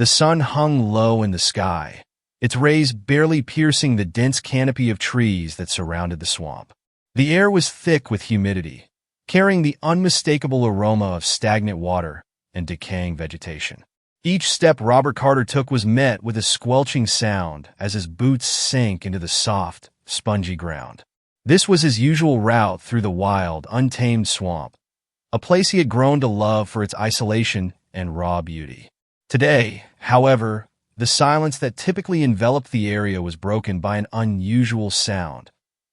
The sun hung low in the sky, its rays barely piercing the dense canopy of trees that surrounded the swamp. The air was thick with humidity, carrying the unmistakable aroma of stagnant water and decaying vegetation. Each step Robert Carter took was met with a squelching sound as his boots sank into the soft, spongy ground. This was his usual route through the wild, untamed swamp, a place he had grown to love for its isolation and raw beauty. Today, however, the silence that typically enveloped the area was broken by an unusual sound,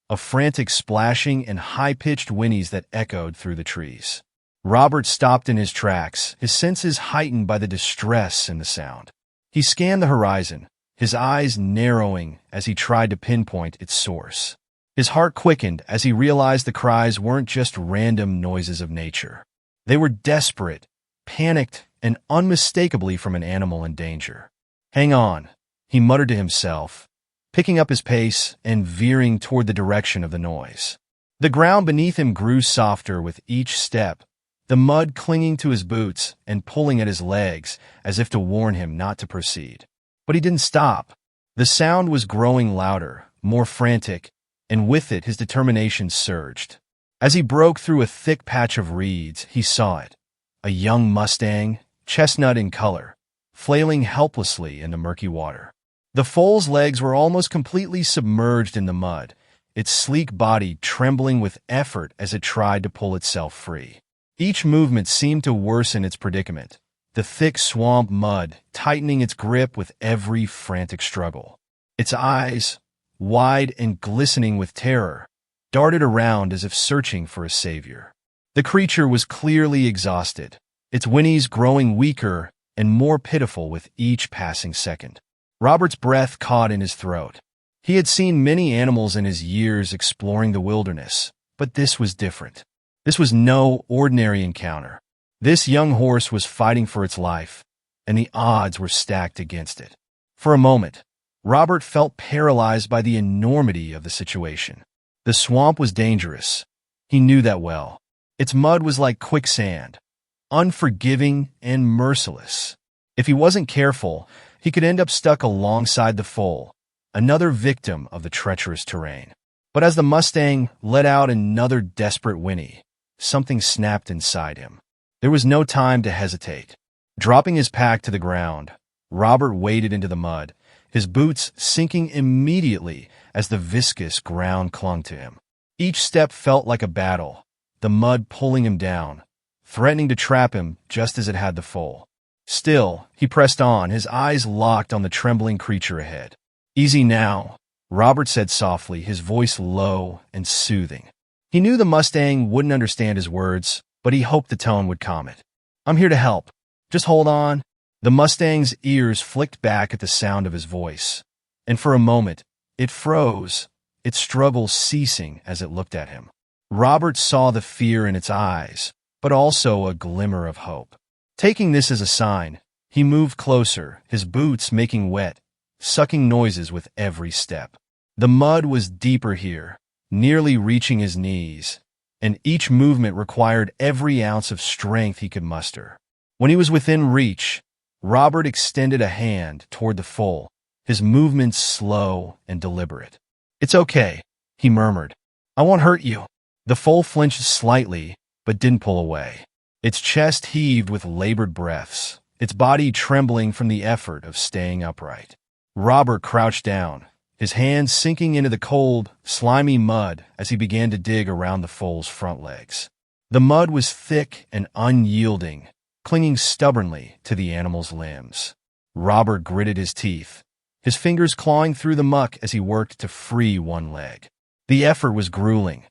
a frantic splashing and high-pitched whinnies that echoed through the trees. Robert stopped in his tracks, his senses heightened by the distress in the sound. He scanned the horizon, his eyes narrowing as he tried to pinpoint its source. His heart quickened as he realized the cries weren't just random noises of nature. They were desperate, panicked, and unmistakably from an animal in danger. "Hang on," he muttered to himself, picking up his pace and veering toward the direction of the noise. The ground beneath him grew softer with each step, the mud clinging to his boots and pulling at his legs as if to warn him not to proceed. But he didn't stop. The sound was growing louder, more frantic, and with it his determination surged. As he broke through a thick patch of reeds, he saw it, a young Mustang, chestnut in color, flailing helplessly in the murky water. The foal's legs were almost completely submerged in the mud, its sleek body trembling with effort as it tried to pull itself free. Each movement seemed to worsen its predicament, the thick swamp mud tightening its grip with every frantic struggle. Its eyes, wide and glistening with terror, darted around as if searching for a savior. The creature was clearly exhausted, its whinnies growing weaker and more pitiful with each passing second. Robert's breath caught in his throat. He had seen many animals in his years exploring the wilderness, but this was different. This was no ordinary encounter. This young horse was fighting for its life, and the odds were stacked against it. For a moment, Robert felt paralyzed by the enormity of the situation. The swamp was dangerous. He knew that well. Its mud was like quicksand, unforgiving and merciless. If he wasn't careful, he could end up stuck alongside the foal, another victim of the treacherous terrain. But as the Mustang let out another desperate whinny, something snapped inside him. There was no time to hesitate. Dropping his pack to the ground, Robert waded into the mud, his boots sinking immediately as the viscous ground clung to him. Each step felt like a battle, the mud pulling him down, threatening to trap him just as it had the foal. Still, he pressed on, his eyes locked on the trembling creature ahead. "Easy now," Robert said softly, his voice low and soothing. He knew the Mustang wouldn't understand his words, but he hoped the tone would calm it. "I'm here to help. Just hold on." The Mustang's ears flicked back at the sound of his voice, and for a moment, it froze, its struggle ceasing as it looked at him. Robert saw the fear in its eyes, but also a glimmer of hope. Taking this as a sign, he moved closer, his boots making wet, sucking noises with every step. The mud was deeper here, nearly reaching his knees, and each movement required every ounce of strength he could muster. When he was within reach, Robert extended a hand toward the foal, his movements slow and deliberate. "It's okay," he murmured. "I won't hurt you." The foal flinched slightly, but didn't pull away. Its chest heaved with labored breaths, its body trembling from the effort of staying upright. Robert crouched down, his hands sinking into the cold, slimy mud as he began to dig around the foal's front legs. The mud was thick and unyielding, clinging stubbornly to the animal's limbs. Robert gritted his teeth, his fingers clawing through the muck as he worked to free one leg. The effort was grueling,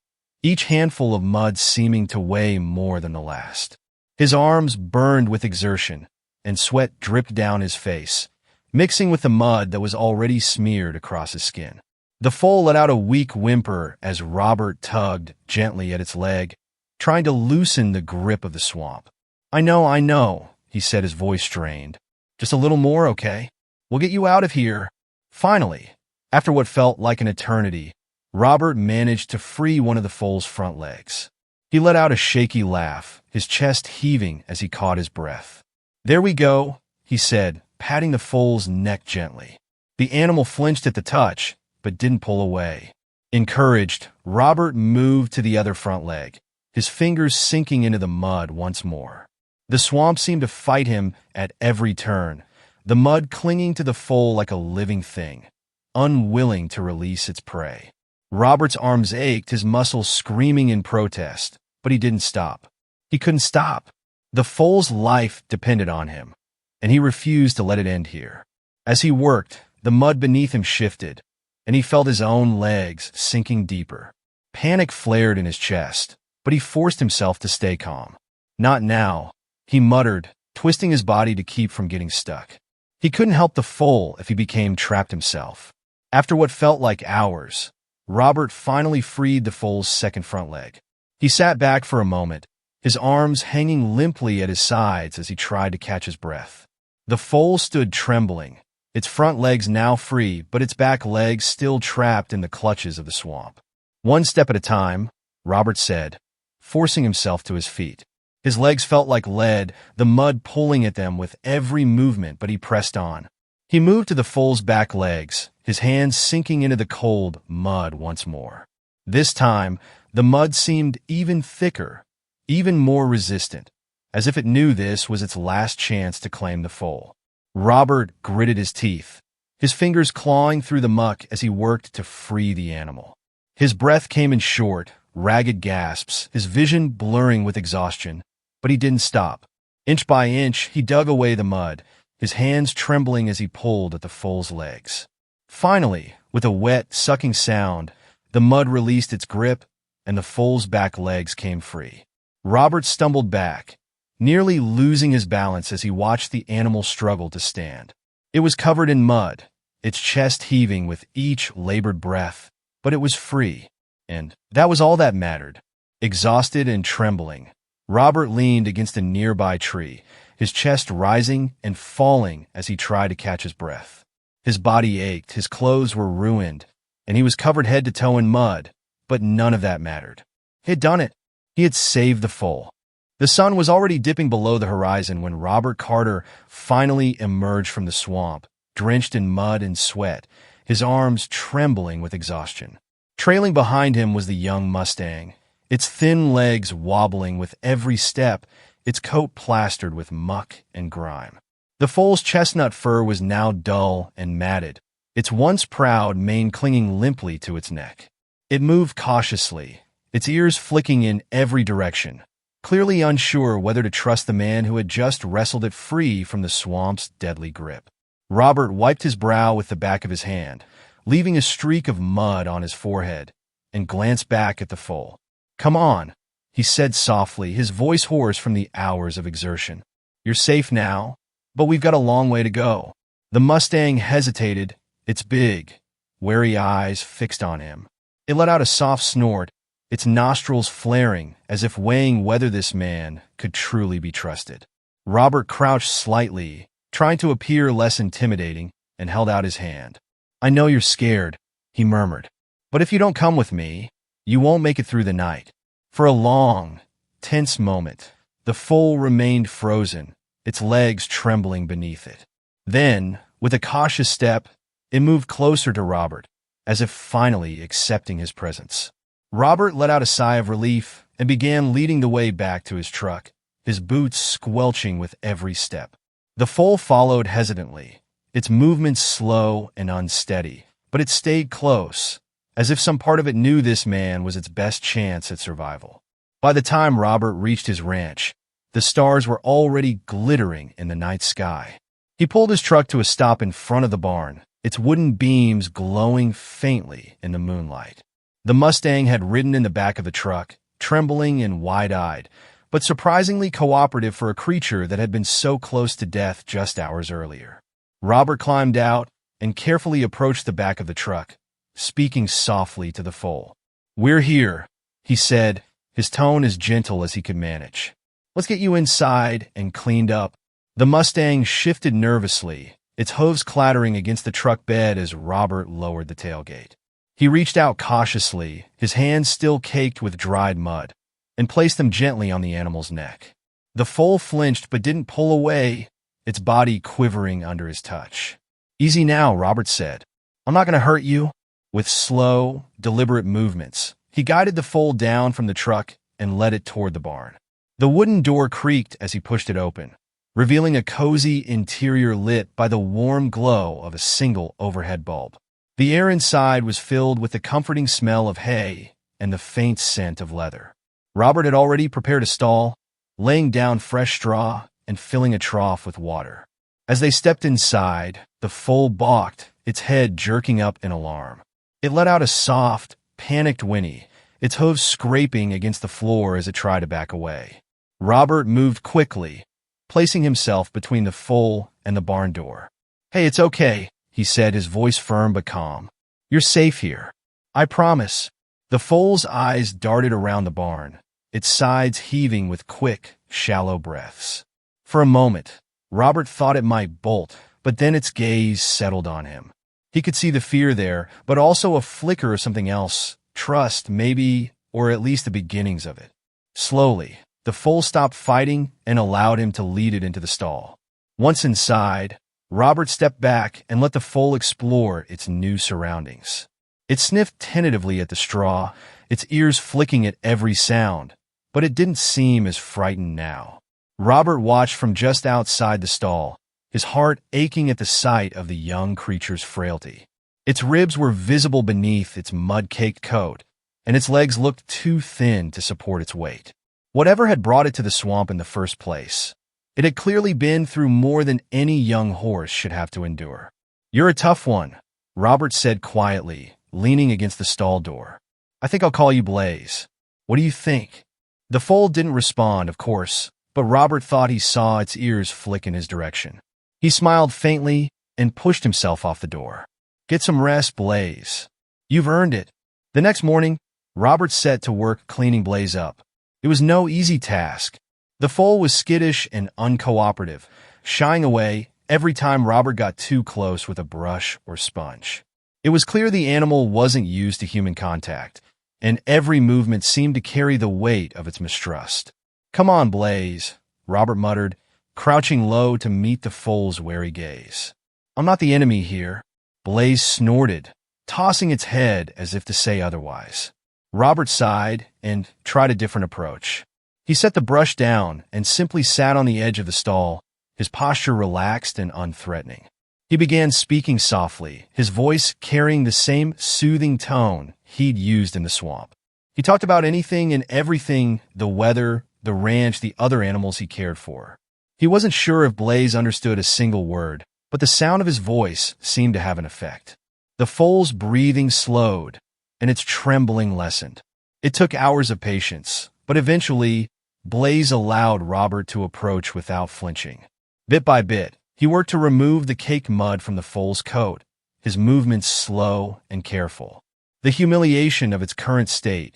each handful of mud seeming to weigh more than the last. His arms burned with exertion, and sweat dripped down his face, mixing with the mud that was already smeared across his skin. The foal let out a weak whimper as Robert tugged gently at its leg, trying to loosen the grip of the swamp. I know, he said, his voice strained. "Just a little more, okay? We'll get you out of here." Finally, after what felt like an eternity, Robert managed to free one of the foal's front legs. He let out a shaky laugh, his chest heaving as he caught his breath. "There we go," he said, patting the foal's neck gently. The animal flinched at the touch, but didn't pull away. Encouraged, Robert moved to the other front leg, his fingers sinking into the mud once more. The swamp seemed to fight him at every turn, the mud clinging to the foal like a living thing, unwilling to release its prey. Robert's arms ached, his muscles screaming in protest, but he didn't stop. He couldn't stop. The foal's life depended on him, and he refused to let it end here. As he worked, the mud beneath him shifted, and he felt his own legs sinking deeper. Panic flared in his chest, but he forced himself to stay calm. Not now, he muttered, twisting his body to keep from getting stuck. He couldn't help the foal if he became trapped himself. After what felt like hours, Robert finally freed the foal's second front leg. He sat back for a moment, his arms hanging limply at his sides as he tried to catch his breath. The foal stood trembling, its front legs now free, but its back legs still trapped in the clutches of the swamp. One step at a time, Robert said, forcing himself to his feet. His legs felt like lead, the mud pulling at them with every movement, but he pressed on. He moved to the foal's back legs, his hands sinking into the cold mud once more. This time, the mud seemed even thicker, even more resistant, as if it knew this was its last chance to claim the foal. Robert gritted his teeth, his fingers clawing through the muck as he worked to free the animal. His breath came in short, ragged gasps, his vision blurring with exhaustion, but he didn't stop. Inch by inch, he dug away the mud, his hands trembling as he pulled at the foal's legs. Finally, with a wet, sucking sound, the mud released its grip, and the foal's back legs came free. Robert stumbled back, nearly losing his balance as he watched the animal struggle to stand. It was covered in mud, its chest heaving with each labored breath, but it was free, and that was all that mattered. Exhausted and trembling, Robert leaned against a nearby tree, his chest rising and falling as he tried to catch his breath. His body ached, his clothes were ruined, and he was covered head to toe in mud, but none of that mattered. He had done it. He had saved the foal. The sun was already dipping below the horizon when Robert Carter finally emerged from the swamp, drenched in mud and sweat, his arms trembling with exhaustion. Trailing behind him was the young Mustang, its thin legs wobbling with every step, its coat plastered with muck and grime. The foal's chestnut fur was now dull and matted, its once proud mane clinging limply to its neck. It moved cautiously, its ears flicking in every direction, clearly unsure whether to trust the man who had just wrestled it free from the swamp's deadly grip. Robert wiped his brow with the back of his hand, leaving a streak of mud on his forehead, and glanced back at the foal. "Come on," he said softly, his voice hoarse from the hours of exertion. "You're safe now, but we've got a long way to go." The Mustang hesitated, its big, wary eyes fixed on him. It let out a soft snort, its nostrils flaring as if weighing whether this man could truly be trusted. Robert crouched slightly, trying to appear less intimidating, and held out his hand. "I know you're scared," he murmured, "but if you don't come with me, you won't make it through the night." For a long, tense moment, the foal remained frozen, its legs trembling beneath it. Then, with a cautious step, it moved closer to Robert, as if finally accepting his presence. Robert let out a sigh of relief and began leading the way back to his truck, his boots squelching with every step. The foal followed hesitantly, its movements slow and unsteady, but it stayed close, as if some part of it knew this man was its best chance at survival. By the time Robert reached his ranch, the stars were already glittering in the night sky. He pulled his truck to a stop in front of the barn, its wooden beams glowing faintly in the moonlight. The Mustang had ridden in the back of the truck, trembling and wide-eyed, but surprisingly cooperative for a creature that had been so close to death just hours earlier. Robert climbed out and carefully approached the back of the truck, speaking softly to the foal. "We're here," he said, his tone as gentle as he could manage. "Let's get you inside and cleaned up." The Mustang shifted nervously, its hooves clattering against the truck bed as Robert lowered the tailgate. He reached out cautiously, his hands still caked with dried mud, and placed them gently on the animal's neck. The foal flinched but didn't pull away, its body quivering under his touch. "Easy now," Robert said. "I'm not going to hurt you." With slow, deliberate movements, he guided the foal down from the truck and led it toward the barn. The wooden door creaked as he pushed it open, revealing a cozy interior lit by the warm glow of a single overhead bulb. The air inside was filled with the comforting smell of hay and the faint scent of leather. Robert had already prepared a stall, laying down fresh straw and filling a trough with water. As they stepped inside, the foal balked, its head jerking up in alarm. It let out a soft, panicked whinny, its hooves scraping against the floor as it tried to back away. Robert moved quickly, placing himself between the foal and the barn door. "Hey, it's okay," he said, his voice firm but calm. "You're safe here. I promise." The foal's eyes darted around the barn, its sides heaving with quick, shallow breaths. For a moment, Robert thought it might bolt, but then its gaze settled on him. He could see the fear there, but also a flicker of something else, trust, maybe, or at least the beginnings of it. Slowly, the foal stopped fighting and allowed him to lead it into the stall. Once inside, Robert stepped back and let the foal explore its new surroundings. It sniffed tentatively at the straw, its ears flicking at every sound, but it didn't seem as frightened now. Robert watched from just outside the stall, his heart aching at the sight of the young creature's frailty. Its ribs were visible beneath its mud-caked coat, and its legs looked too thin to support its weight. Whatever had brought it to the swamp in the first place, it had clearly been through more than any young horse should have to endure. "You're a tough one," Robert said quietly, leaning against the stall door. "I think I'll call you Blaze. What do you think?" The foal didn't respond, of course, but Robert thought he saw its ears flick in his direction. He smiled faintly and pushed himself off the door. "Get some rest, Blaze. You've earned it." The next morning, Robert set to work cleaning Blaze up. It was no easy task. The foal was skittish and uncooperative, shying away every time Robert got too close with a brush or sponge. It was clear the animal wasn't used to human contact, and every movement seemed to carry the weight of its mistrust. "Come on, Blaze," Robert muttered, crouching low to meet the foal's wary gaze. "I'm not the enemy here." Blaze snorted, tossing its head as if to say otherwise. Robert sighed and tried a different approach. He set the brush down and simply sat on the edge of the stall, his posture relaxed and unthreatening. He began speaking softly, his voice carrying the same soothing tone he'd used in the swamp. He talked about anything and everything, the weather, the ranch, the other animals he cared for. He wasn't sure if Blaze understood a single word, but the sound of his voice seemed to have an effect. The foal's breathing slowed, and its trembling lessened. It took hours of patience, but eventually, Blaze allowed Robert to approach without flinching. Bit by bit, he worked to remove the caked mud from the foal's coat, his movements slow and careful. The humiliation of its current state,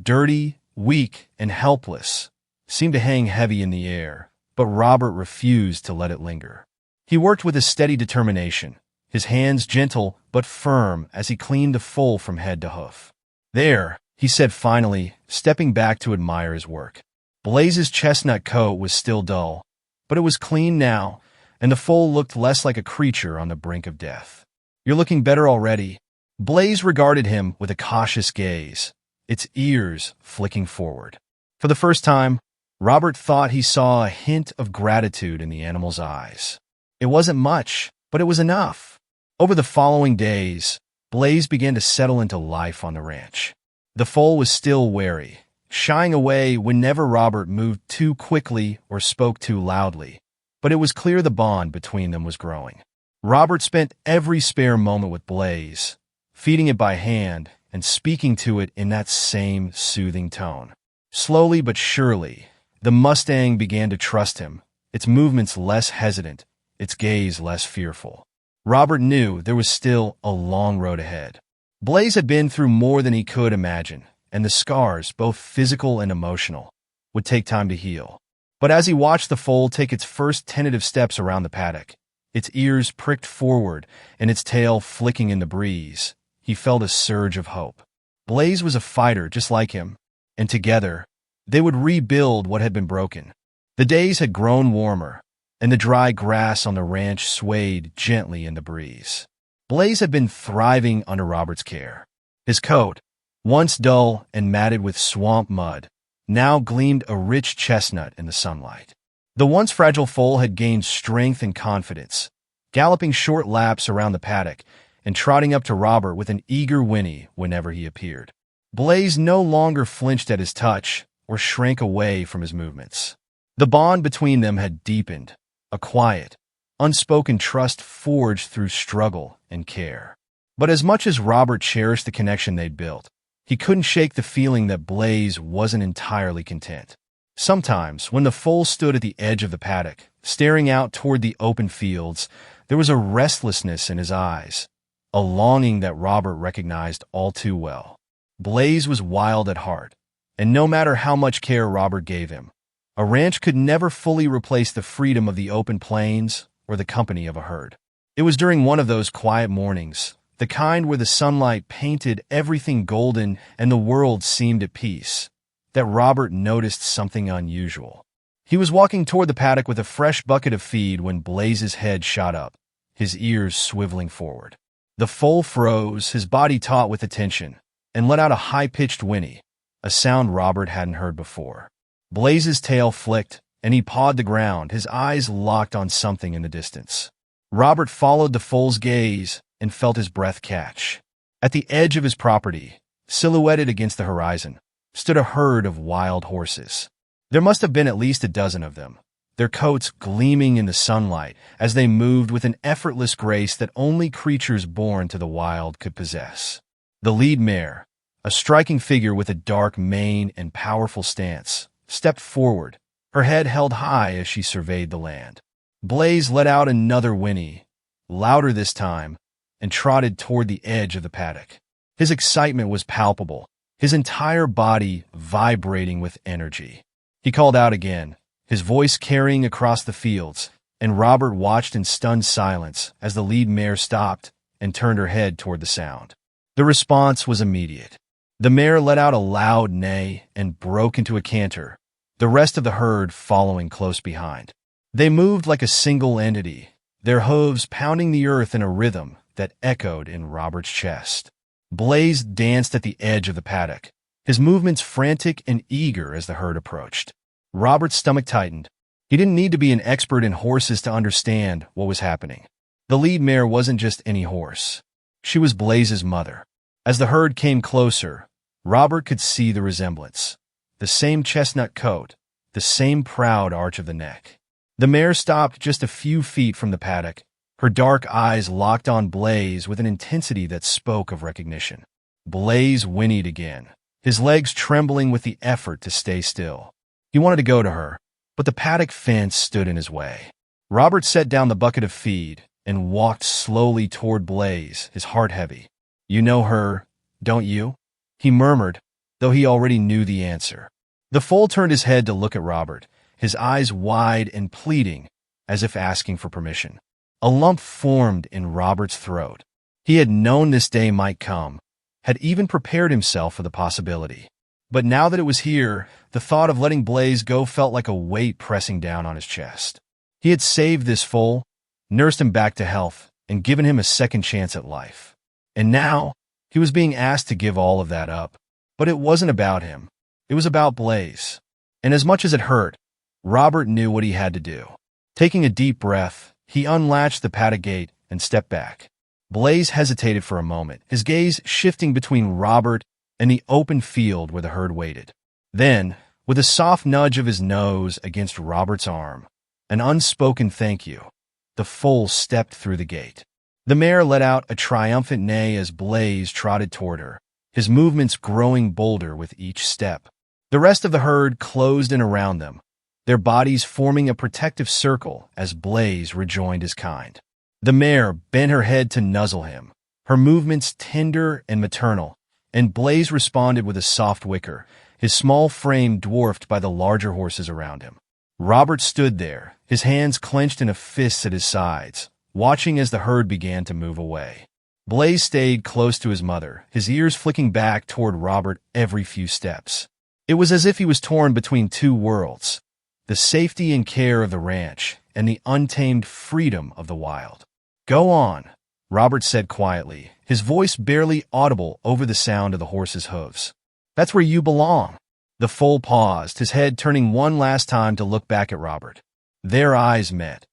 dirty, weak, and helpless, seemed to hang heavy in the air, but Robert refused to let it linger. He worked with a steady determination, his hands gentle but firm as he cleaned the foal from head to hoof. "There," he said finally, stepping back to admire his work. Blaze's chestnut coat was still dull, but it was clean now, and the foal looked less like a creature on the brink of death. "You're looking better already." Blaze regarded him with a cautious gaze, its ears flicking forward. For the first time, Robert thought he saw a hint of gratitude in the animal's eyes. It wasn't much, but it was enough. Over the following days, Blaze began to settle into life on the ranch. The foal was still wary, shying away whenever Robert moved too quickly or spoke too loudly, but it was clear the bond between them was growing. Robert spent every spare moment with Blaze, feeding it by hand and speaking to it in that same soothing tone. Slowly but surely, the Mustang began to trust him, its movements less hesitant, its gaze less fearful. Robert knew there was still a long road ahead. Blaze had been through more than he could imagine, and the scars, both physical and emotional, would take time to heal. But as he watched the foal take its first tentative steps around the paddock, its ears pricked forward and its tail flicking in the breeze, he felt a surge of hope. Blaze was a fighter just like him, and together, they would rebuild what had been broken. The days had grown warmer, and the dry grass on the ranch swayed gently in the breeze. Blaze had been thriving under Robert's care. His coat, once dull and matted with swamp mud, now gleamed a rich chestnut in the sunlight. The once fragile foal had gained strength and confidence, galloping short laps around the paddock and trotting up to Robert with an eager whinny whenever he appeared. Blaze no longer flinched at his touch or shrank away from his movements. The bond between them had deepened, a quiet, unspoken trust forged through struggle and care. But as much as Robert cherished the connection they'd built, he couldn't shake the feeling that Blaze wasn't entirely content. Sometimes, when the foal stood at the edge of the paddock, staring out toward the open fields, there was a restlessness in his eyes, a longing that Robert recognized all too well. Blaze was wild at heart, and no matter how much care Robert gave him, a ranch could never fully replace the freedom of the open plains or the company of a herd. It was during one of those quiet mornings, the kind where the sunlight painted everything golden and the world seemed at peace, that Robert noticed something unusual. He was walking toward the paddock with a fresh bucket of feed when Blaze's head shot up, his ears swiveling forward. The foal froze, his body taut with attention, and let out a high-pitched whinny, a sound Robert hadn't heard before. Blaze's tail flicked, and he pawed the ground, his eyes locked on something in the distance. Robert followed the foal's gaze and felt his breath catch. At the edge of his property, silhouetted against the horizon, stood a herd of wild horses. There must have been at least a dozen of them, their coats gleaming in the sunlight as they moved with an effortless grace that only creatures born to the wild could possess. The lead mare, a striking figure with a dark mane and powerful stance, stepped forward, her head held high as she surveyed the land. Blaze let out another whinny, louder this time, and trotted toward the edge of the paddock. His excitement was palpable, his entire body vibrating with energy. He called out again, his voice carrying across the fields, and Robert watched in stunned silence as the lead mare stopped and turned her head toward the sound. The response was immediate. The mare let out a loud neigh and broke into a canter, the rest of the herd following close behind. They moved like a single entity, their hooves pounding the earth in a rhythm that echoed in Robert's chest. Blaze danced at the edge of the paddock, his movements frantic and eager as the herd approached. Robert's stomach tightened. He didn't need to be an expert in horses to understand what was happening. The lead mare wasn't just any horse. She was Blaze's mother. As the herd came closer, Robert could see the resemblance. The same chestnut coat, the same proud arch of the neck. The mare stopped just a few feet from the paddock, her dark eyes locked on Blaze with an intensity that spoke of recognition. Blaze whinnied again, his legs trembling with the effort to stay still. He wanted to go to her, but the paddock fence stood in his way. Robert set down the bucket of feed and walked slowly toward Blaze, his heart heavy. "You know her, don't you?" he murmured, though he already knew the answer. The foal turned his head to look at Robert, his eyes wide and pleading, as if asking for permission. A lump formed in Robert's throat. He had known this day might come, had even prepared himself for the possibility. But now that it was here, the thought of letting Blaze go felt like a weight pressing down on his chest. He had saved this foal, nursed him back to health, and given him a second chance at life. And now, he was being asked to give all of that up. But it wasn't about him. It was about Blaze. And as much as it hurt, Robert knew what he had to do. Taking a deep breath, he unlatched the paddock gate and stepped back. Blaze hesitated for a moment, his gaze shifting between Robert and the open field where the herd waited. Then, with a soft nudge of his nose against Robert's arm, an unspoken thank you, the foal stepped through the gate. The mare let out a triumphant neigh as Blaze trotted toward her, his movements growing bolder with each step. The rest of the herd closed in around them, their bodies forming a protective circle as Blaze rejoined his kind. The mare bent her head to nuzzle him, her movements tender and maternal, and Blaze responded with a soft whicker, his small frame dwarfed by the larger horses around him. Robert stood there, his hands clenched in a fist at his sides, watching as the herd began to move away. Blaze stayed close to his mother, his ears flicking back toward Robert every few steps. It was as if he was torn between two worlds, the safety and care of the ranch, and the untamed freedom of the wild. "Go on," Robert said quietly, his voice barely audible over the sound of the horse's hooves. "That's where you belong." The foal paused, his head turning one last time to look back at Robert. Their eyes met,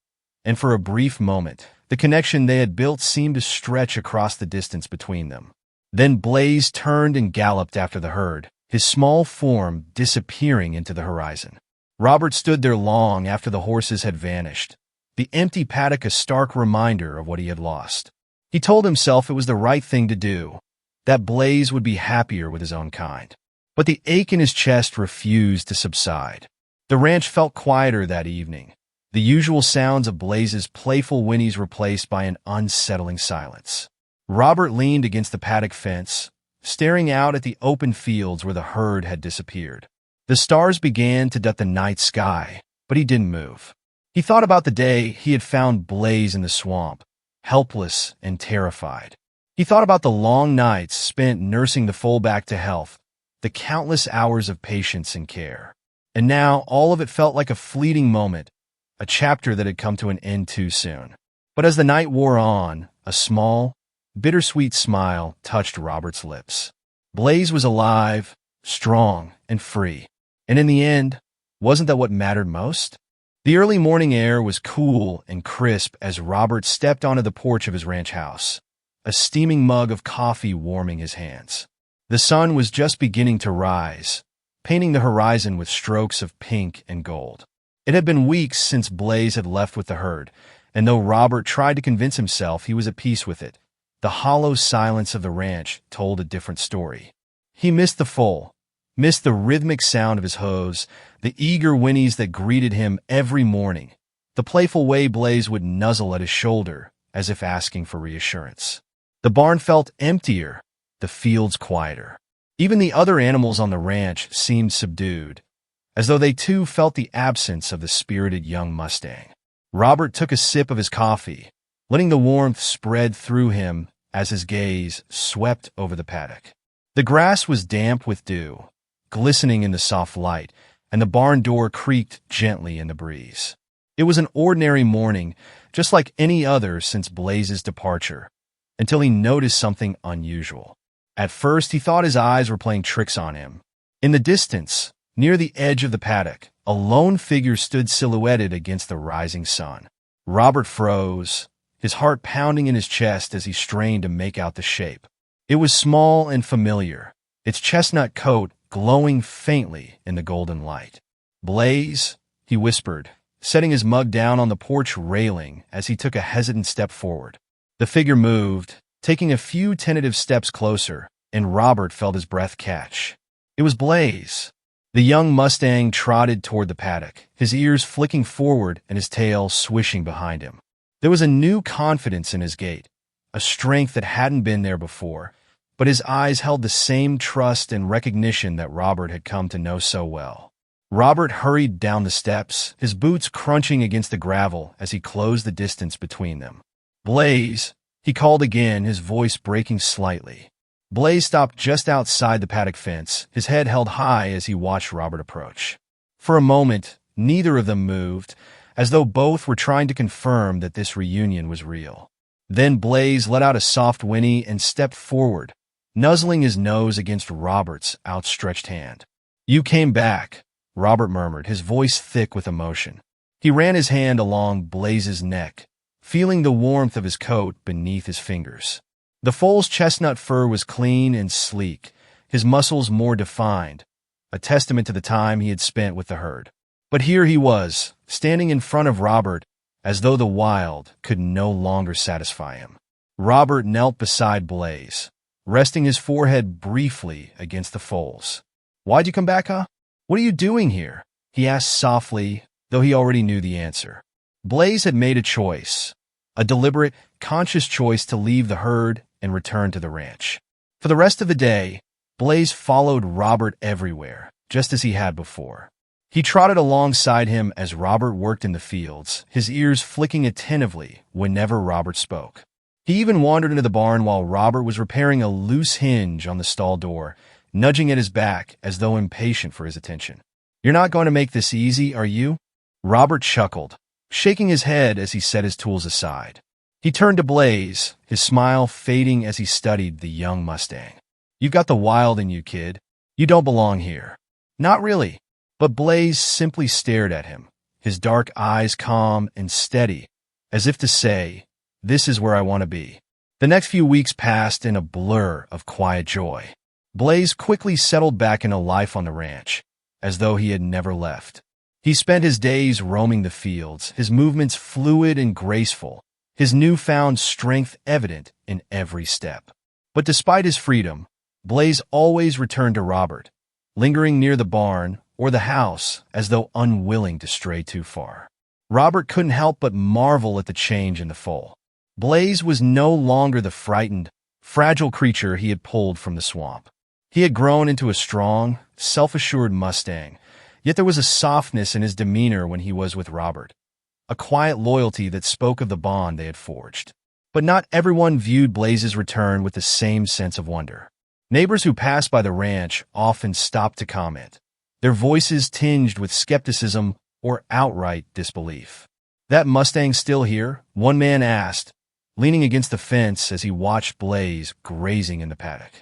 and for a brief moment, the connection they had built seemed to stretch across the distance between them. Then Blaze turned and galloped after the herd, his small form disappearing into the horizon. Robert stood there long after the horses had vanished, the empty paddock a stark reminder of what he had lost. He told himself it was the right thing to do, that Blaze would be happier with his own kind. But the ache in his chest refused to subside. The ranch felt quieter that evening, the usual sounds of Blaze's playful whinnies replaced by an unsettling silence. Robert leaned against the paddock fence, staring out at the open fields where the herd had disappeared. The stars began to dot the night sky, but he didn't move. He thought about the day he had found Blaze in the swamp, helpless and terrified. He thought about the long nights spent nursing the foal back to health, the countless hours of patience and care. And now all of it felt like a fleeting moment, a chapter that had come to an end too soon. But as the night wore on, a small, bittersweet smile touched Robert's lips. Blaze was alive, strong, and free. And in the end, wasn't that what mattered most? The early morning air was cool and crisp as Robert stepped onto the porch of his ranch house, a steaming mug of coffee warming his hands. The sun was just beginning to rise, painting the horizon with strokes of pink and gold. It had been weeks since Blaze had left with the herd, and though Robert tried to convince himself he was at peace with it, the hollow silence of the ranch told a different story. He missed the foal, missed the rhythmic sound of his hooves, the eager whinnies that greeted him every morning, the playful way Blaze would nuzzle at his shoulder as if asking for reassurance. The barn felt emptier, the fields quieter. Even the other animals on the ranch seemed subdued, as though they too felt the absence of the spirited young Mustang. Robert took a sip of his coffee, letting the warmth spread through him as his gaze swept over the paddock. The grass was damp with dew, glistening in the soft light, and the barn door creaked gently in the breeze. It was an ordinary morning, just like any other since Blaze's departure, until he noticed something unusual. At first, he thought his eyes were playing tricks on him. In the distance, near the edge of the paddock, a lone figure stood silhouetted against the rising sun. Robert froze, his heart pounding in his chest as he strained to make out the shape. It was small and familiar, its chestnut coat glowing faintly in the golden light. "Blaze," he whispered, setting his mug down on the porch railing as he took a hesitant step forward. The figure moved, taking a few tentative steps closer, and Robert felt his breath catch. It was Blaze. The young Mustang trotted toward the paddock, his ears flicking forward and his tail swishing behind him. There was a new confidence in his gait, a strength that hadn't been there before, but his eyes held the same trust and recognition that Robert had come to know so well. Robert hurried down the steps, his boots crunching against the gravel as he closed the distance between them. "Blaze," he called again, his voice breaking slightly. Blaze stopped just outside the paddock fence, his head held high as he watched Robert approach. For a moment, neither of them moved, as though both were trying to confirm that this reunion was real. Then Blaze let out a soft whinny and stepped forward, nuzzling his nose against Robert's outstretched hand. "You came back," Robert murmured, his voice thick with emotion. He ran his hand along Blaze's neck, feeling the warmth of his coat beneath his fingers. The foal's chestnut fur was clean and sleek, his muscles more defined, a testament to the time he had spent with the herd. But here he was, standing in front of Robert, as though the wild could no longer satisfy him. Robert knelt beside Blaze, resting his forehead briefly against the foal's. "Why'd you come back, huh? What are you doing here?" he asked softly, though he already knew the answer. Blaze had made a choice, a deliberate, conscious choice to leave the herd and return to the ranch. For the rest of the day, Blaze followed Robert everywhere, just as he had before. He trotted alongside him as Robert worked in the fields, his ears flicking attentively whenever Robert spoke. He even wandered into the barn while Robert was repairing a loose hinge on the stall door, nudging at his back as though impatient for his attention. "You're not going to make this easy, are you?" Robert chuckled, shaking his head as he set his tools aside. He turned to Blaze, his smile fading as he studied the young Mustang. "You've got the wild in you, kid. You don't belong here." "Not really." But Blaze simply stared at him, his dark eyes calm and steady, as if to say, "This is where I want to be." The next few weeks passed in a blur of quiet joy. Blaze quickly settled back into life on the ranch, as though he had never left. He spent his days roaming the fields, his movements fluid and graceful, his newfound strength evident in every step. But despite his freedom, Blaze always returned to Robert, lingering near the barn or the house as though unwilling to stray too far. Robert couldn't help but marvel at the change in the foal. Blaze was no longer the frightened, fragile creature he had pulled from the swamp. He had grown into a strong, self-assured Mustang, yet there was a softness in his demeanor when he was with Robert, a quiet loyalty that spoke of the bond they had forged. But not everyone viewed Blaze's return with the same sense of wonder. Neighbors who passed by the ranch often stopped to comment, their voices tinged with skepticism or outright disbelief. "That Mustang still here?" one man asked, leaning against the fence as he watched Blaze grazing in the paddock.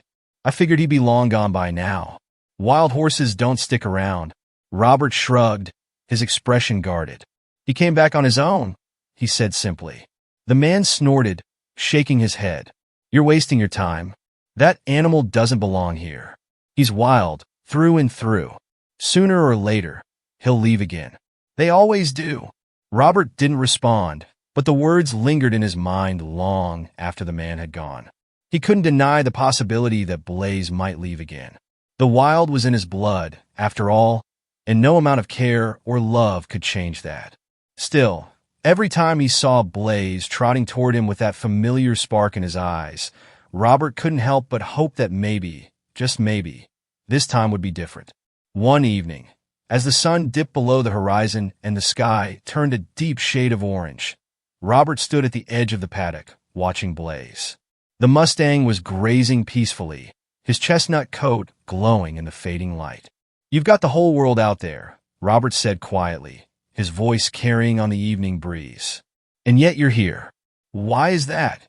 "I figured he'd be long gone by now. Wild horses don't stick around." Robert shrugged, his expression guarded. "He came back on his own," he said simply. The man snorted, shaking his head. "You're wasting your time. That animal doesn't belong here. He's wild, through and through. Sooner or later, he'll leave again." "They always do." Robert didn't respond, but the words lingered in his mind long after the man had gone. He couldn't deny the possibility that Blaze might leave again. The wild was in his blood, after all, and no amount of care or love could change that. Still, every time he saw Blaze trotting toward him with that familiar spark in his eyes, Robert couldn't help but hope that maybe, just maybe, this time would be different. One evening, as the sun dipped below the horizon and the sky turned a deep shade of orange, Robert stood at the edge of the paddock, watching Blaze. The Mustang was grazing peacefully, his chestnut coat glowing in the fading light. "You've got the whole world out there," Robert said quietly, his voice carrying on the evening breeze. "And yet you're here. Why is that?"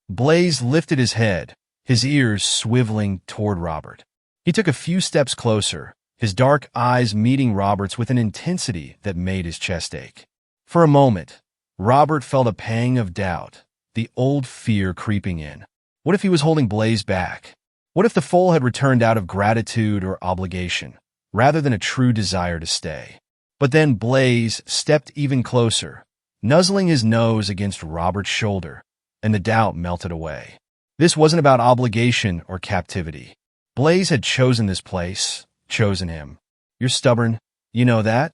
Blaze lifted his head, his ears swiveling toward Robert. He took a few steps closer, his dark eyes meeting Robert's with an intensity that made his chest ache. For a moment, Robert felt a pang of doubt, the old fear creeping in. What if he was holding Blaze back? What if the foal had returned out of gratitude or obligation, rather than a true desire to stay? But then Blaze stepped even closer, nuzzling his nose against Robert's shoulder, and the doubt melted away. This wasn't about obligation or captivity. Blaze had chosen this place, chosen him. "You're stubborn, you know that?"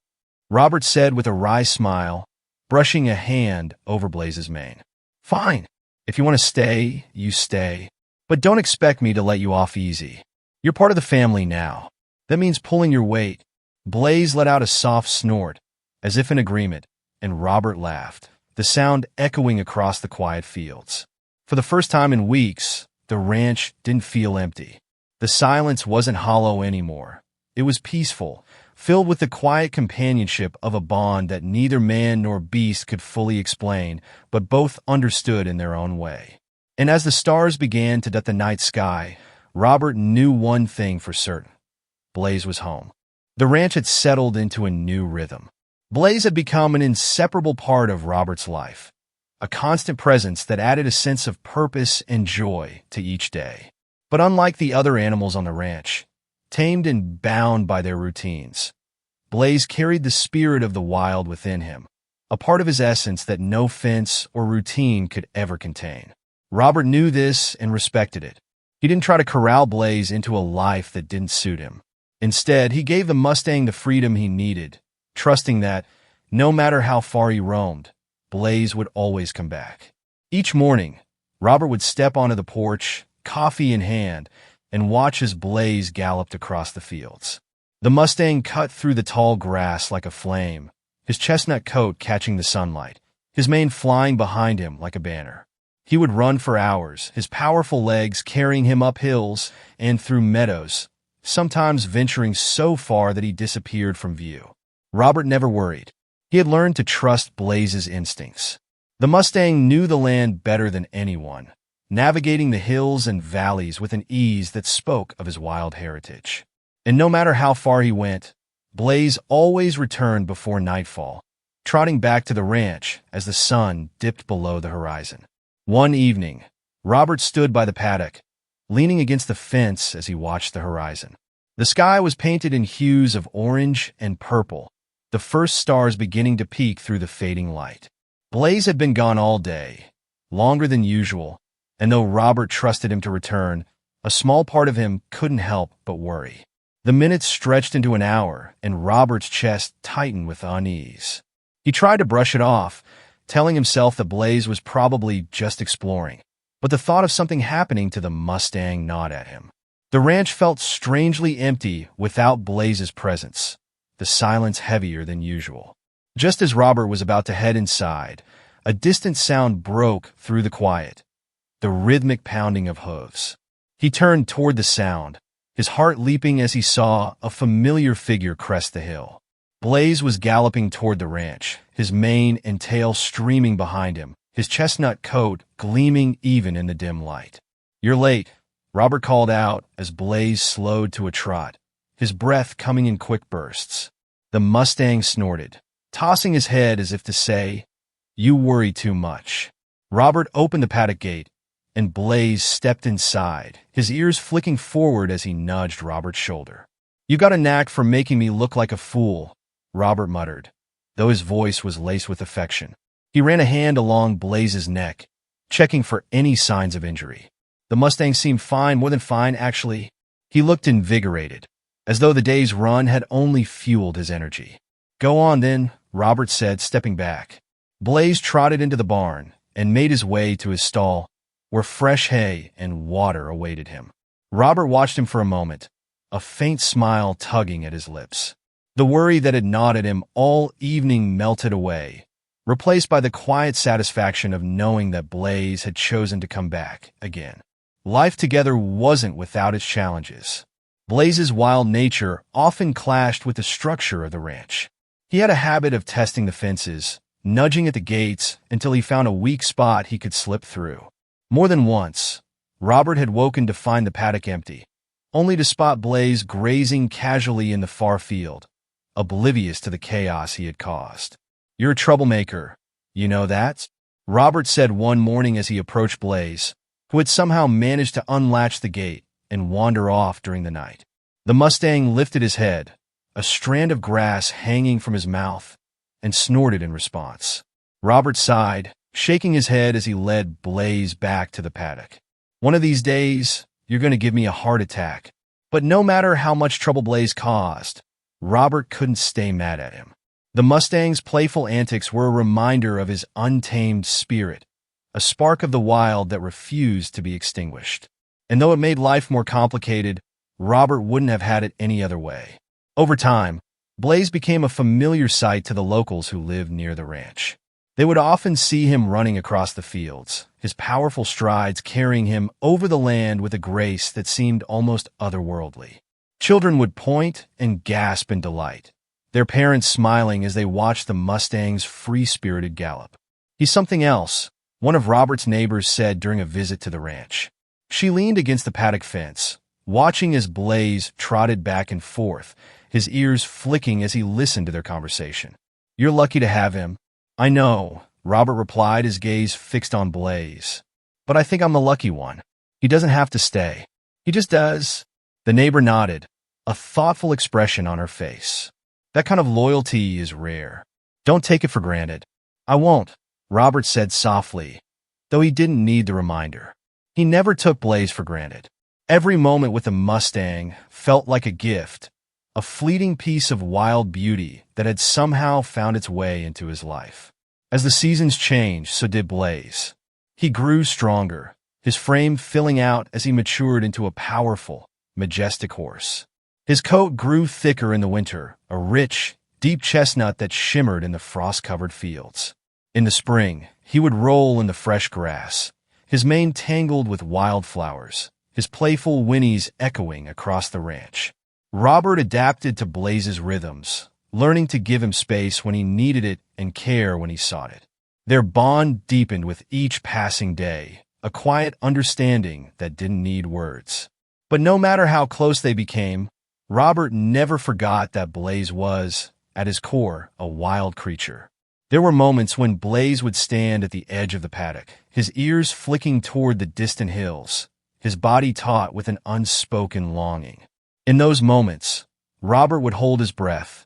Robert said with a wry smile, brushing a hand over Blaze's mane. "Fine. If you want to stay, you stay. But don't expect me to let you off easy. You're part of the family now. That means pulling your weight." Blaze let out a soft snort, as if in agreement, and Robert laughed, the sound echoing across the quiet fields. For the first time in weeks, the ranch didn't feel empty. The silence wasn't hollow anymore. It was peaceful, filled with the quiet companionship of a bond that neither man nor beast could fully explain, but both understood in their own way. And as the stars began to dot the night sky, Robert knew one thing for certain. Blaze was home. The ranch had settled into a new rhythm. Blaze had become an inseparable part of Robert's life, a constant presence that added a sense of purpose and joy to each day. But unlike the other animals on the ranch, tamed and bound by their routines, Blaze carried the spirit of the wild within him, a part of his essence that no fence or routine could ever contain. Robert knew this and respected it. He didn't try to corral Blaze into a life that didn't suit him. Instead, he gave the Mustang the freedom he needed, trusting that, no matter how far he roamed, Blaze would always come back. Each morning, Robert would step onto the porch, coffee in hand, and watch as Blaze galloped across the fields. The Mustang cut through the tall grass like a flame, his chestnut coat catching the sunlight, his mane flying behind him like a banner. He would run for hours, his powerful legs carrying him up hills and through meadows, sometimes venturing so far that he disappeared from view. Robert never worried. He had learned to trust Blaze's instincts. The Mustang knew the land better than anyone, navigating the hills and valleys with an ease that spoke of his wild heritage. And no matter how far he went, Blaze always returned before nightfall, trotting back to the ranch as the sun dipped below the horizon. One evening, Robert stood by the paddock, leaning against the fence as he watched the horizon. The sky was painted in hues of orange and purple, the first stars beginning to peek through the fading light. Blaze had been gone all day, longer than usual, and though Robert trusted him to return, a small part of him couldn't help but worry. The minutes stretched into an hour, and Robert's chest tightened with unease. He tried to brush it off, telling himself that Blaze was probably just exploring, but the thought of something happening to the Mustang gnawed at him. The ranch felt strangely empty without Blaze's presence, the silence heavier than usual. Just as Robert was about to head inside, a distant sound broke through the quiet, the rhythmic pounding of hooves. He turned toward the sound, his heart leaping as he saw a familiar figure crest the hill. Blaze was galloping toward the ranch, his mane and tail streaming behind him, his chestnut coat gleaming even in the dim light. "You're late," Robert called out as Blaze slowed to a trot, his breath coming in quick bursts. The Mustang snorted, tossing his head as if to say, "You worry too much." Robert opened the paddock gate, and Blaze stepped inside, his ears flicking forward as he nudged Robert's shoulder. "You got a knack for making me look like a fool," Robert muttered, though his voice was laced with affection. He ran a hand along Blaze's neck, checking for any signs of injury. The Mustang seemed fine, more than fine, actually. He looked invigorated, as though the day's run had only fueled his energy. "Go on, then," Robert said, stepping back. Blaze trotted into the barn and made his way to his stall, where fresh hay and water awaited him. Robert watched him for a moment, a faint smile tugging at his lips. The worry that had gnawed at him all evening melted away, replaced by the quiet satisfaction of knowing that Blaze had chosen to come back again. Life together wasn't without its challenges. Blaze's wild nature often clashed with the structure of the ranch. He had a habit of testing the fences, nudging at the gates until he found a weak spot he could slip through. More than once, Robert had woken to find the paddock empty, only to spot Blaze grazing casually in the far field, oblivious to the chaos he had caused. "You're a troublemaker, you know that?" Robert said one morning as he approached Blaze, who had somehow managed to unlatch the gate and wander off during the night. The Mustang lifted his head, a strand of grass hanging from his mouth, and snorted in response. Robert sighed, shaking his head as he led Blaze back to the paddock. "One of these days, you're going to give me a heart attack." But no matter how much trouble Blaze caused, Robert couldn't stay mad at him. The Mustang's playful antics were a reminder of his untamed spirit, a spark of the wild that refused to be extinguished. And though it made life more complicated, Robert wouldn't have had it any other way. Over time, Blaze became a familiar sight to the locals who lived near the ranch. They would often see him running across the fields, his powerful strides carrying him over the land with a grace that seemed almost otherworldly. Children would point and gasp in delight, their parents smiling as they watched the Mustang's free-spirited gallop. "He's something else," one of Robert's neighbors said during a visit to the ranch. She leaned against the paddock fence, watching as Blaze trotted back and forth, his ears flicking as he listened to their conversation. "You're lucky to have him." "I know," Robert replied, his gaze fixed on Blaze. "But I think I'm the lucky one. He doesn't have to stay. He just does." The neighbor nodded, a thoughtful expression on her face. "That kind of loyalty is rare. Don't take it for granted." "I won't," Robert said softly, though he didn't need the reminder. He never took Blaze for granted. Every moment with the Mustang felt like a gift, a fleeting piece of wild beauty that had somehow found its way into his life. As the seasons changed, so did Blaze. He grew stronger, his frame filling out as he matured into a powerful, majestic horse. His coat grew thicker in the winter, a rich, deep chestnut that shimmered in the frost-covered fields. In the spring, he would roll in the fresh grass, his mane tangled with wildflowers, his playful whinnies echoing across the ranch. Robert adapted to Blaze's rhythms, learning to give him space when he needed it and care when he sought it. Their bond deepened with each passing day, a quiet understanding that didn't need words. But no matter how close they became, Robert never forgot that Blaze was, at his core, a wild creature. There were moments when Blaze would stand at the edge of the paddock, his ears flicking toward the distant hills, his body taut with an unspoken longing. In those moments, Robert would hold his breath,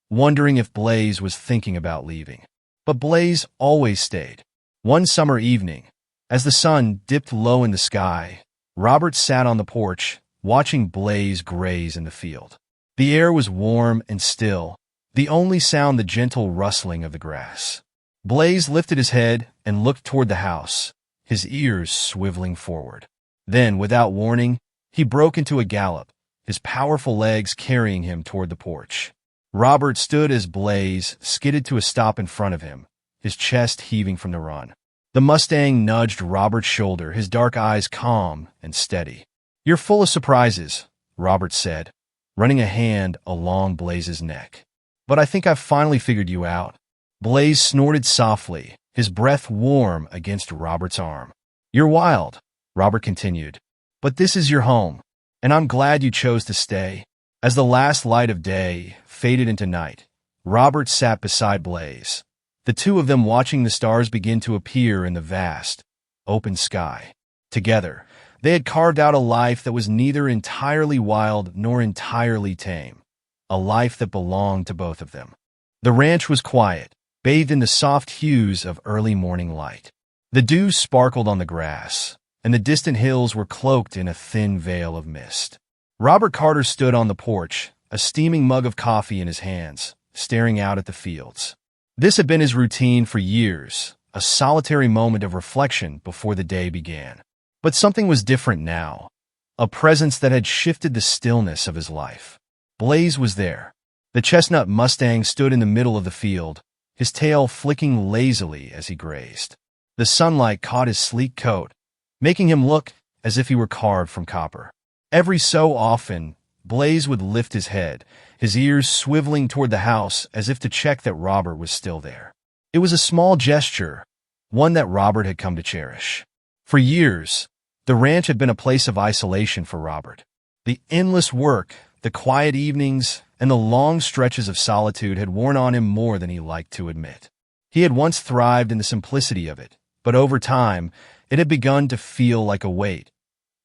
wondering if Blaze was thinking about leaving. But Blaze always stayed. One summer evening, as the sun dipped low in the sky, Robert sat on the porch, watching Blaze graze in the field. The air was warm and still, the only sound the gentle rustling of the grass. Blaze lifted his head and looked toward the house, his ears swiveling forward. Then, without warning, he broke into a gallop, his powerful legs carrying him toward the porch. Robert stood as Blaze skidded to a stop in front of him, his chest heaving from the run. The Mustang nudged Robert's shoulder, his dark eyes calm and steady. "You're full of surprises," Robert said, running a hand along Blaze's neck. "But I think I've finally figured you out." Blaze snorted softly, his breath warm against Robert's arm. "You're wild," Robert continued, "but this is your home, and I'm glad you chose to stay." As the last light of day faded into night, Robert sat beside Blaze, the two of them watching the stars begin to appear in the vast, open sky. Together, they had carved out a life that was neither entirely wild nor entirely tame, a life that belonged to both of them. The ranch was quiet, bathed in the soft hues of early morning light. The dew sparkled on the grass, and the distant hills were cloaked in a thin veil of mist. Robert Carter stood on the porch, a steaming mug of coffee in his hands, staring out at the fields. This had been his routine for years, a solitary moment of reflection before the day began. But something was different now, a presence that had shifted the stillness of his life. Blaze was there. The chestnut Mustang stood in the middle of the field, his tail flicking lazily as he grazed. The sunlight caught his sleek coat, making him look as if he were carved from copper. Every so often, Blaze would lift his head, his ears swiveling toward the house as if to check that Robert was still there. It was a small gesture, one that Robert had come to cherish. For years, the ranch had been a place of isolation for Robert. The endless work, the quiet evenings, and the long stretches of solitude had worn on him more than he liked to admit. He had once thrived in the simplicity of it, but over time, it had begun to feel like a weight,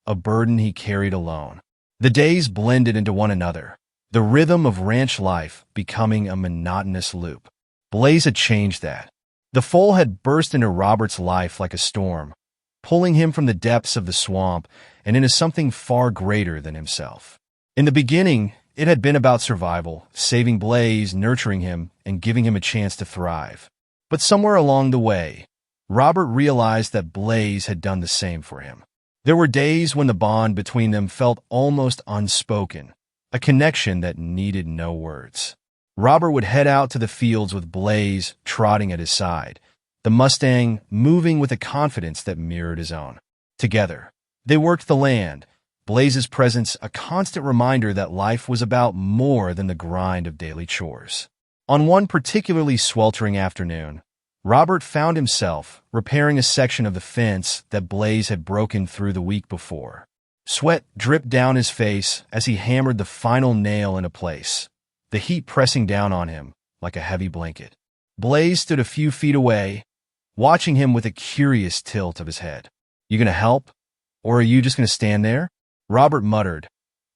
a burden he carried alone. The days blended into one another, the rhythm of ranch life becoming a monotonous loop. Blaze had changed that. The foal had burst into Robert's life like a storm, pulling him from the depths of the swamp and into something far greater than himself. In the beginning, it had been about survival, saving Blaze, nurturing him, and giving him a chance to thrive. But somewhere along the way, Robert realized that Blaze had done the same for him. There were days when the bond between them felt almost unspoken, a connection that needed no words. Robert would head out to the fields with Blaze trotting at his side, the Mustang moving with a confidence that mirrored his own. Together, they worked the land, Blaze's presence a constant reminder that life was about more than the grind of daily chores. On one particularly sweltering afternoon, Robert found himself repairing a section of the fence that Blaze had broken through the week before. Sweat dripped down his face as he hammered the final nail into place, the heat pressing down on him like a heavy blanket. Blaze stood a few feet away, watching him with a curious tilt of his head. "You gonna help? Or are you just gonna stand there?" Robert muttered,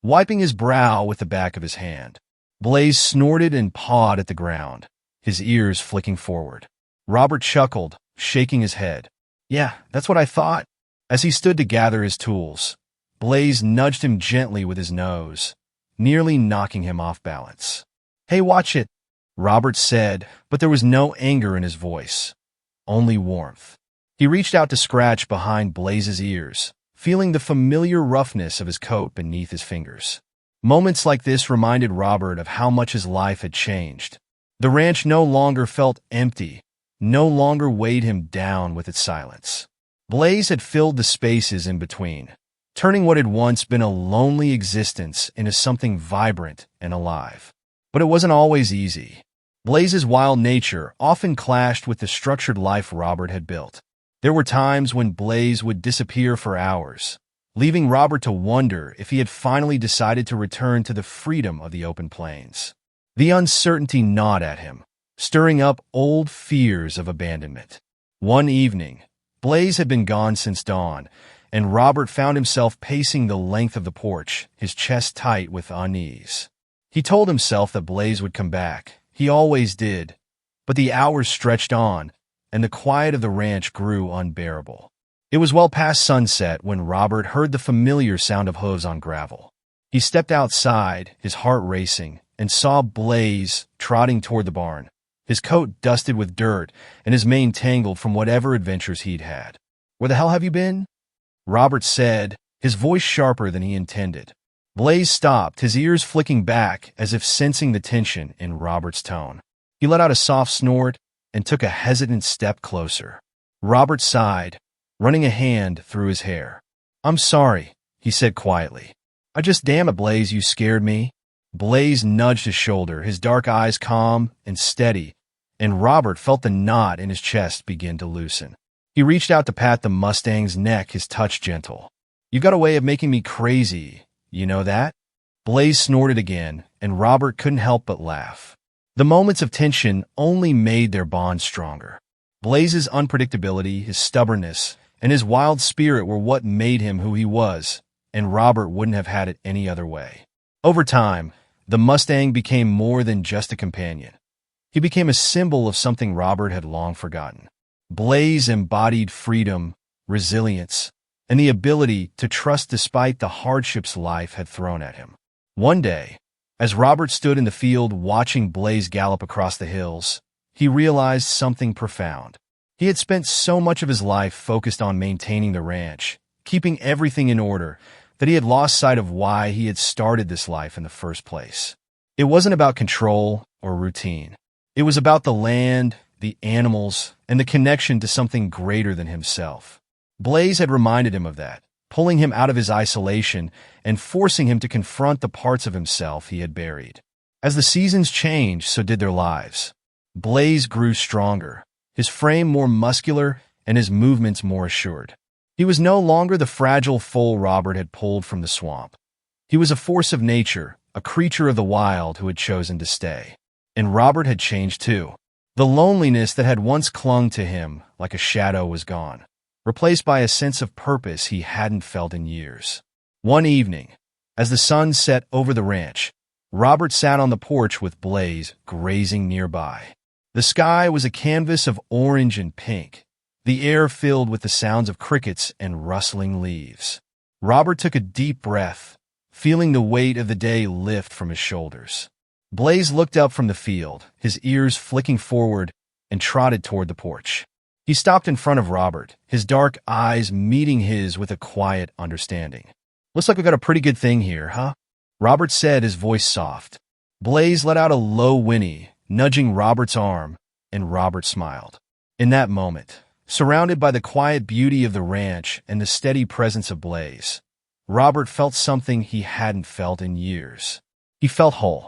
wiping his brow with the back of his hand. Blaze snorted and pawed at the ground, his ears flicking forward. Robert chuckled, shaking his head. "Yeah, that's what I thought." As he stood to gather his tools, Blaze nudged him gently with his nose, nearly knocking him off balance. "Hey, watch it," Robert said, but there was no anger in his voice, only warmth. He reached out to scratch behind Blaze's ears, feeling the familiar roughness of his coat beneath his fingers. Moments like this reminded Robert of how much his life had changed. The ranch no longer felt empty, no longer weighed him down with its silence. Blaze had filled the spaces in between, turning what had once been a lonely existence into something vibrant and alive. But it wasn't always easy. Blaze's wild nature often clashed with the structured life Robert had built. There were times when Blaze would disappear for hours, leaving Robert to wonder if he had finally decided to return to the freedom of the open plains. The uncertainty gnawed at him, stirring up old fears of abandonment. One evening, Blaze had been gone since dawn, and Robert found himself pacing the length of the porch, his chest tight with unease. He told himself that Blaze would come back. He always did. But the hours stretched on, and the quiet of the ranch grew unbearable. It was well past sunset when Robert heard the familiar sound of hooves on gravel. He stepped outside, his heart racing, and saw Blaze trotting toward the barn, his coat dusted with dirt and his mane tangled from whatever adventures he'd had. "Where the hell have you been?" Robert said, his voice sharper than he intended. Blaze stopped, his ears flicking back as if sensing the tension in Robert's tone. He let out a soft snort and took a hesitant step closer. Robert sighed, running a hand through his hair. "I'm sorry," he said quietly. Damn it, Blaze, you scared me." Blaze nudged his shoulder, his dark eyes calm and steady, and Robert felt the knot in his chest begin to loosen. He reached out to pat the Mustang's neck, his touch gentle. "You've got a way of making me crazy. You know that?" Blaze snorted again, and Robert couldn't help but laugh. The moments of tension only made their bond stronger. Blaze's unpredictability, his stubbornness, and his wild spirit were what made him who he was, and Robert wouldn't have had it any other way. Over time, the Mustang became more than just a companion. He became a symbol of something Robert had long forgotten. Blaze embodied freedom, resilience, and the ability to trust despite the hardships life had thrown at him. One day, as Robert stood in the field watching Blaze gallop across the hills, he realized something profound. He had spent so much of his life focused on maintaining the ranch, keeping everything in order, that he had lost sight of why he had started this life in the first place. It wasn't about control or routine. It was about the land, the animals, and the connection to something greater than himself. Blaze had reminded him of that, pulling him out of his isolation and forcing him to confront the parts of himself he had buried. As the seasons changed, so did their lives. Blaze grew stronger, his frame more muscular and his movements more assured. He was no longer the fragile foal Robert had pulled from the swamp. He was a force of nature, a creature of the wild who had chosen to stay. And Robert had changed too. The loneliness that had once clung to him like a shadow was gone, replaced by a sense of purpose he hadn't felt in years. One evening, as the sun set over the ranch, Robert sat on the porch with Blaze grazing nearby. The sky was a canvas of orange and pink, the air filled with the sounds of crickets and rustling leaves. Robert took a deep breath, feeling the weight of the day lift from his shoulders. Blaze looked up from the field, his ears flicking forward, and trotted toward the porch. He stopped in front of Robert, his dark eyes meeting his with a quiet understanding. "Looks like we got a pretty good thing here, huh?" Robert said, his voice soft. Blaze let out a low whinny, nudging Robert's arm, and Robert smiled. In that moment, surrounded by the quiet beauty of the ranch and the steady presence of Blaze, Robert felt something he hadn't felt in years. He felt whole.